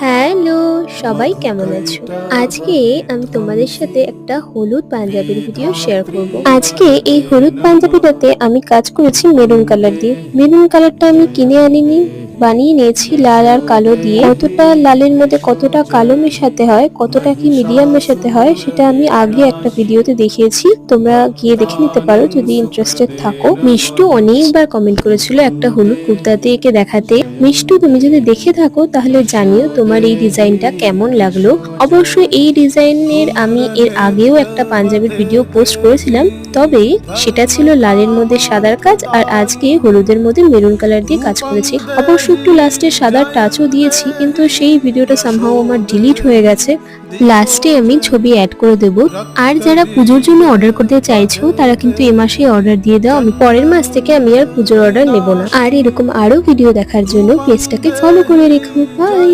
Hello, সবাই কেমন আছো? আজকে আমি তোমাদের সাথে একটা হলুদ পাঞ্জাবির ভিডিও শেয়ার করব। আজকে এই হলুদ পাঞ্জাবিটাতে আমি কাজ করেছি মেরুন কালার দিয়ে। মেরুন কালারটা আমি কিনে আনিনি, বানিয়ে নিয়েছি লাল আর কালো দিয়ে। কতটা লালের মধ্যে কতটা কালো মেশাতে হয়, কতটা কি মিডিয়াম মেশাতে হয়, সেটা আমি আগে একটা ভিডিওতে দেখিয়েছি। তোমরা গিয়ে দেখে নিতে পারো যদি ইন্টারেস্টেড থাকো। মিষ্টু অনেকবার কমেন্ট করেছিল একটা হলুদ কুর্তাতে এঁকে দেখাতে। মিষ্টু, তুমি যদি দেখে থাকো তাহলে জানিও তোমার এই ডিজাইনটা কেমন লাগলো। অবশ্যই এই ডিজাইনের আমি এর আগেও একটা পাঞ্জাবির ভিডিও পোস্ট করেছিলাম, তবে সেটা ছিল লালের মধ্যে সাদার কাজ, আর আজকে হলুদের মধ্যে মেরুন কালার দিয়ে কাজ করেছি। অবশ্য একটু লাস্টে সাদার টাচও দিয়েছি, কিন্তু সেই ভিডিওটা সামহাও আমার ডিলিট হয়ে গেছে। লাস্টে আমি ছবি অ্যাড করে দেব। আর যারা পুজোর জন্য অর্ডার করতে চাইছো তারা কিন্তু এ মাসে অর্ডার দিয়ে দাও, আমি পরের মাস থেকে আমি আর পুজোর অর্ডার নেব না। আর এরকম আরো ভিডিও দেখার জন্য পেজটাকে ফলো করে রেখো। বাই।